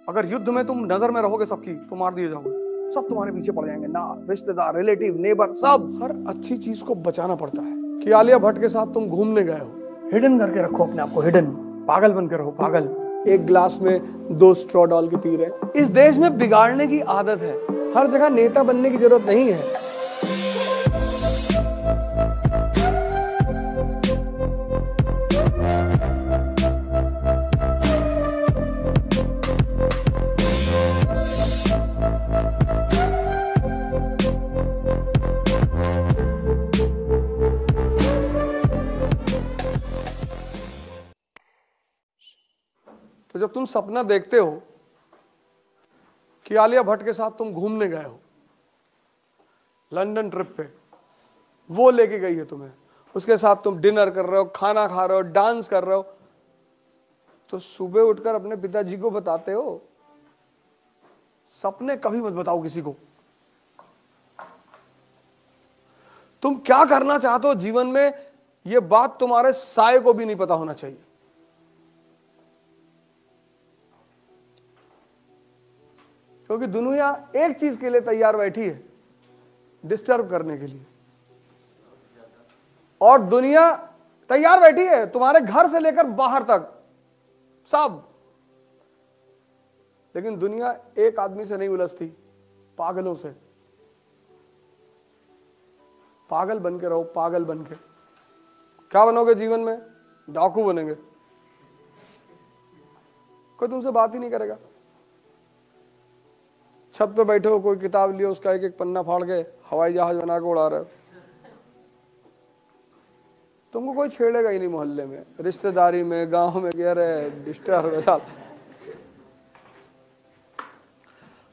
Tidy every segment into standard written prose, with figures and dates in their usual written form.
अगर युद्ध में तुम नजर में रहोगे सबकी तो मार दिए जाओगे, सब तुम्हारे पीछे पड़ जाएंगे, ना रिश्तेदार, रिलेटिव, नेबर, सब। हर अच्छी चीज को बचाना पड़ता है। कि आलिया भट्ट के साथ तुम घूमने गए हो, हिडन करके रखो अपने आप को, हिडन, पागल बन के रहो, पागल। एक गिलास में 2 स्ट्रॉ डाल के पी रहे। इस देश में बिगाड़ने की आदत है, हर जगह नेता बनने की जरूरत नहीं है। तो जब तुम सपना देखते हो कि आलिया भट्ट के साथ तुम घूमने गए हो लंदन ट्रिप पे, वो लेके गई है तुम्हें, उसके साथ तुम डिनर कर रहे हो, खाना खा रहे हो, डांस कर रहे हो, तो सुबह उठकर अपने पिताजी को बताते हो? सपने कभी मत बताओ किसी को। तुम क्या करना चाहते हो जीवन में, यह बात तुम्हारे साये को भी नहीं पता होना चाहिए। क्योंकि दुनिया एक चीज के लिए तैयार बैठी है, डिस्टर्ब करने के लिए। और दुनिया तैयार बैठी है तुम्हारे घर से लेकर बाहर तक, सब। लेकिन दुनिया एक आदमी से नहीं उलझती, पागलों से। पागल बन के रहो, पागल बन के। क्या बनोगे जीवन में? डाकू बनेंगे। कोई तुमसे बात ही नहीं करेगा। छत पे बैठे हो, कोई किताब लियो, उसका एक एक पन्ना फाड़ के हवाई जहाज बना के उड़ा रहे हो। तुमको कोई छेड़ेगा ही नहीं, मोहल्ले में, रिश्तेदारी में, गांव में, कह रहे डिस्टर्ब है साल।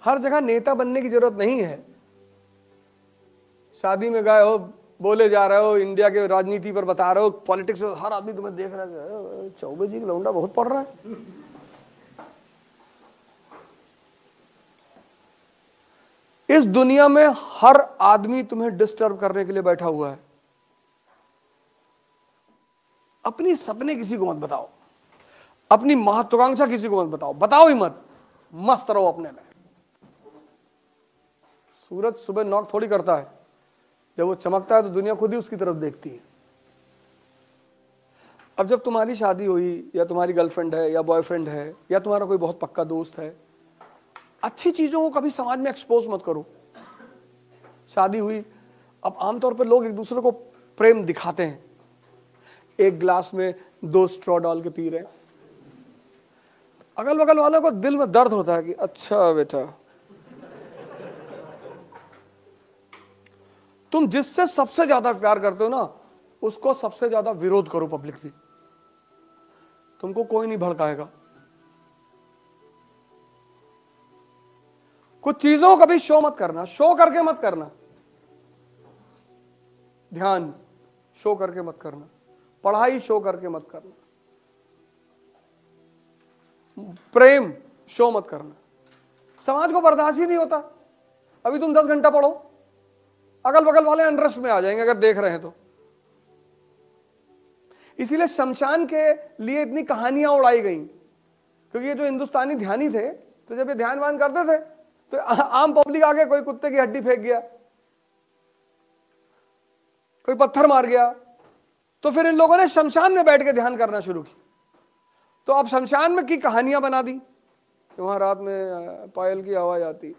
हर जगह नेता बनने की जरूरत नहीं है। शादी में गए हो, बोले जा रहे हो, इंडिया के राजनीति पर बता रहे हो, पॉलिटिक्स में, हर आदमी तुम्हें देख रहा है, चौबे जी का लौंडा बहुत पढ़ रहा है। इस दुनिया में हर आदमी तुम्हें डिस्टर्ब करने के लिए बैठा हुआ है। अपनी सपने किसी को मत बताओ, अपनी महत्वाकांक्षा किसी को मत बताओ, बताओ ही मत, मस्त रहो अपने में। सूरज सुबह नॉक थोड़ी करता है, जब वो चमकता है तो दुनिया खुद ही उसकी तरफ देखती है। अब जब तुम्हारी शादी हुई, या तुम्हारी गर्लफ्रेंड है, या बॉयफ्रेंड है, या तुम्हारा कोई बहुत पक्का दोस्त है, अच्छी चीजों को कभी समाज में एक्सपोज मत करो। शादी हुई, अब आमतौर पर लोग एक दूसरे को प्रेम दिखाते हैं, एक गिलास में 2 स्ट्रॉ डाल के पी रहे हैं। अगल बगल वालों को दिल में दर्द होता है कि अच्छा बेटा, तुम जिससे सबसे ज्यादा प्यार करते हो ना, उसको सबसे ज्यादा विरोध करो पब्लिकली, तुमको कोई नहीं भड़काएगा। कुछ चीजों को कभी शो मत करना, शो करके मत करना। ध्यान शो करके मत करना, पढ़ाई शो करके मत करना, प्रेम शो मत करना। समाज को बर्दाश्त ही नहीं होता। अभी तुम 10 घंटा पढ़ो, अगल बगल वाले इंटरेस्ट में आ जाएंगे अगर देख रहे हैं तो। इसीलिए शमशान के लिए इतनी कहानियां उड़ाई गई, क्योंकि ये जो हिंदुस्तानी ध्यानी थे, तो जब ये ध्यान वान करते थे तो आम पब्लिक आके कोई कुत्ते की हड्डी फेंक गया, कोई पत्थर मार गया, तो फिर इन लोगों ने शमशान में बैठ के ध्यान करना शुरू की। तो अब शमशान में की कहानियां बना दी कि वहां रात में पायल की आवाज आती,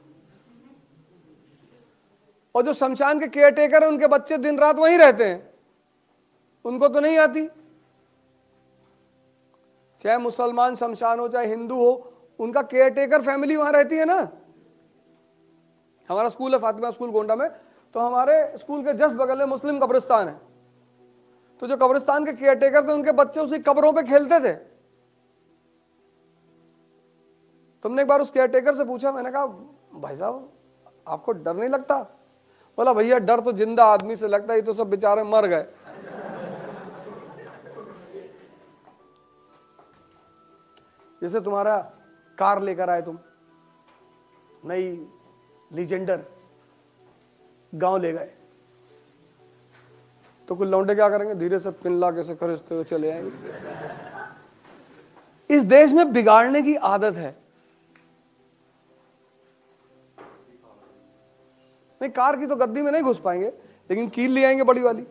और जो शमशान के केयरटेकर हैं उनके बच्चे दिन रात वहीं रहते हैं, उनको तो नहीं आती। चाहे मुसलमान शमशान हो चाहे हिंदू हो, उनका केयरटेकर फैमिली वहां रहती है ना। हमारा स्कूल है फातिमा स्कूल गोंडा में, तो हमारे स्कूल के जस्ट बगल में मुस्लिम कब्रिस्तान है। तो जो कब्रिस्तान के केयरटेकर थे, उनके बच्चे उसी कब्रों पे खेलते थे। तुमने एक बार उस केयरटेकर से पूछा, मैंने कहा भाई साहब आपको डर नहीं लगता? बोला भैया डर तो जिंदा आदमी से लगता है, ये तो सब बेचारे मर गए। जैसे तुम्हारा कार लेकर आए तुम, नई लीजेंडर, गांव ले गए, तो कुछ लौंडे क्या करेंगे, धीरे से पिन ला के से खरीदते हुए चले आएंगे। इस देश में बिगाड़ने की आदत है। नहीं, कार की तो गद्दी में नहीं घुस पाएंगे, लेकिन कील ले आएंगे बड़ी वाली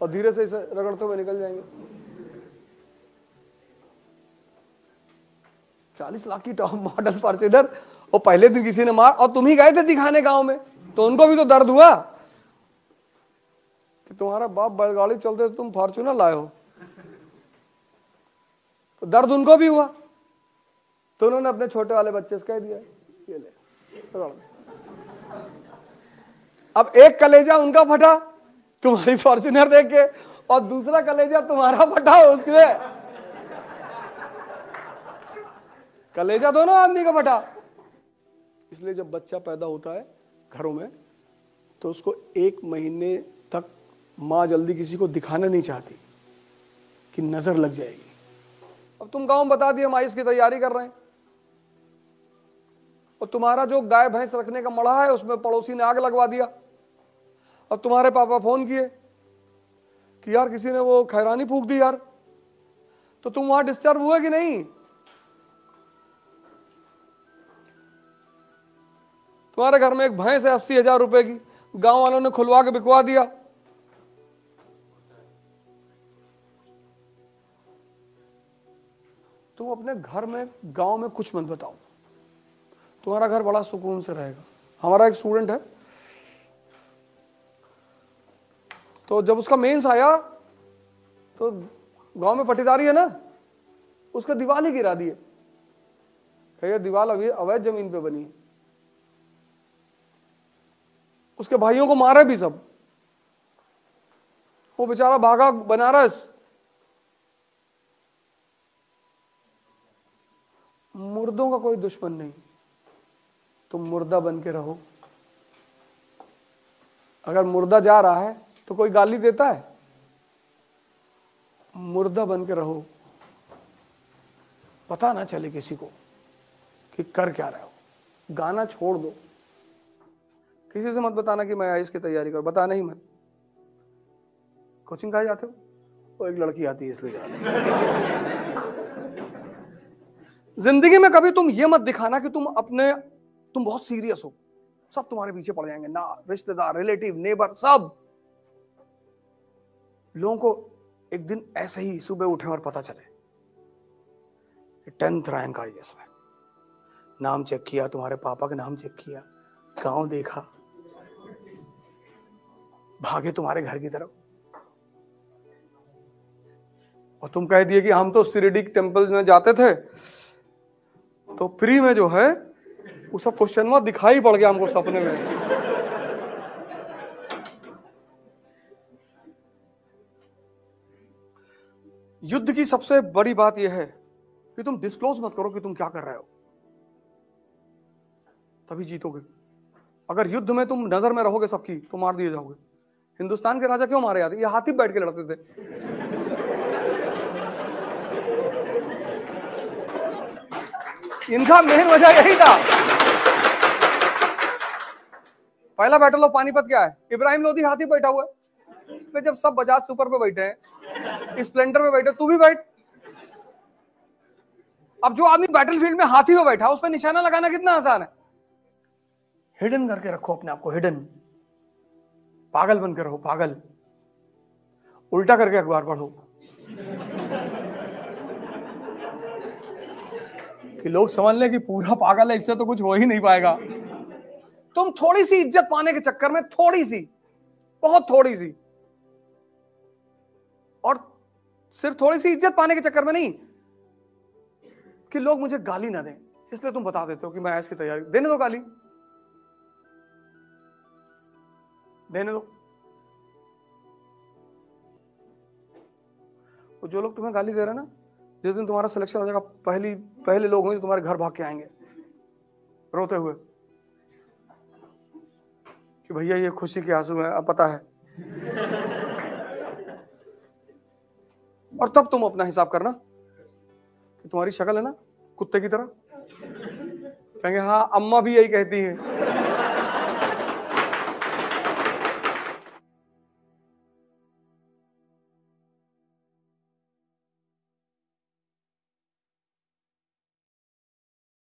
और धीरे से इसे रगड़ते हुए निकल जाएंगे। 40 लाख की टॉप मॉडल फॉर्च्यूनर, और पहले दिन किसी ने मार, और तुम ही गए थे दिखाने गांव में, तो उनको भी तो दर्द हुआ कि तुम्हारा बाप बैलगाड़ी चलते तो तुम फॉर्च्यूनर लाए हो, तो दर्द उनको भी हुआ। तो उन्होंने अपने छोटे वाले बच्चे से कह दिया, ये ले। अब एक कलेजा उनका फटा तुम्हारी फॉर्च्यूनर देख के, और दूसरा कलेजा तुम्हारा फटा उसके, कलेजा दोनों आदमी का फटा। इसलिए जब बच्चा पैदा होता है घरों में, तो उसको 1 महीने तक माँ जल्दी किसी को दिखाना नहीं चाहती कि नजर लग जाएगी। अब तुम गांव में बता दिए हम आइस की तैयारी कर रहे हैं, और तुम्हारा जो गाय भैंस रखने का मड़ा है उसमें पड़ोसी ने आग लगवा दिया, और तुम्हारे पापा फोन किए कि यार किसी ने वो खैरानी फूंक दी यार, तो तुम वहां डिस्टर्ब हुए कि नहीं? तुम्हारे घर में एक भैंस है 80,000 रुपए की, गांव वालों ने खुलवा के बिकवा दिया, तुम अपने घर में गांव में कुछ मत बताओ, तुम्हारा घर बड़ा सुकून से रहेगा। हमारा एक स्टूडेंट है, तो जब उसका मेंस आया तो गांव में पट्टीदारी है ना, उसका दीवार ही गिरा दिए, ये दीवार अभी अवैध जमीन पे बनी है। उसके भाइयों को मारा भी सब, वो बेचारा भागा बनारस। मुर्दों का कोई दुश्मन नहीं, तुम मुर्दा बन के रहो। अगर मुर्दा जा रहा है तो कोई गाली देता है? मुर्दा बन के रहो, पता ना चले किसी को कि कर क्या रहे हो। गाना छोड़ दो, किसी से मत बताना कि मैं आईएएस की तैयारी कर, बताना ही मत। कोचिंग कहाँ जाते हो? वो एक लड़की आती है इसलिए जा रहे। जिंदगी में कभी तुम ये मत दिखाना कि तुम बहुत सीरियस हो, सब तुम्हारे पीछे पड़ जाएंगे, ना रिश्तेदार, रिलेटिव, नेबर, सब लोगों को एक दिन ऐसे ही सुबह उठे और पता चले 10th रैंक आई इसमें, नाम चेक किया, तुम्हारे पापा का नाम चेक किया, गांव देखा, भागे तुम्हारे घर की तरफ, और तुम कह दिए कि हम तो शिरडी टेम्पल में जाते थे तो फ्री में जो है वो सब क्वेश्चन दिखाई पड़ गया हमको सपने में। युद्ध की सबसे बड़ी बात यह है कि तुम डिस्क्लोज मत करो कि तुम क्या कर रहे हो, तभी जीतोगे। अगर युद्ध में तुम नजर में रहोगे सबकी तो मार दिए जाओगे। हिंदुस्तान के राजा क्यों मारे जाते? ये हाथी बैठ के लड़ते थे। इनका मेन वजह यही था। पहला बैटल ऑफ पानीपत क्या है? इब्राहिम लोधी हाथी बैठा हुआ है। जब सब बजाज सुपर पे बैठे हैं, स्प्लेंडर पे बैठे, तू भी बैठ। अब जो आदमी बैटलफील्ड में हाथी पे बैठा, उस पर निशाना लगाना कितना आसान है। हिडन करके रखो अपने आप को, हिडन। पागल बनकर रहो, पागल। उल्टा करके अखबार पढ़ो कि लोग समझ लें कि पूरा पागल है, इससे तो कुछ हो ही नहीं पाएगा। तुम थोड़ी सी इज्जत पाने के चक्कर में, थोड़ी सी, बहुत थोड़ी सी, और सिर्फ थोड़ी सी इज्जत पाने के चक्कर में नहीं कि लोग मुझे गाली ना दें, इसलिए तुम बता देते हो कि मैं आईएएस की तैयारी। देने दो गाली, देने दो। वो जो लोग तुम्हें गाली दे रहे हैं ना, जिस दिन तुम्हारा सिलेक्शन हो जाएगा, पहले लोग होंगे तुम्हारे घर भाग के आएंगे रोते हुए कि भैया ये खुशी के आंसू है, अब पता है। और तब तुम अपना हिसाब करना कि तुम्हारी शक्ल है ना कुत्ते की तरह, कहेंगे हाँ अम्मा भी यही कहती है।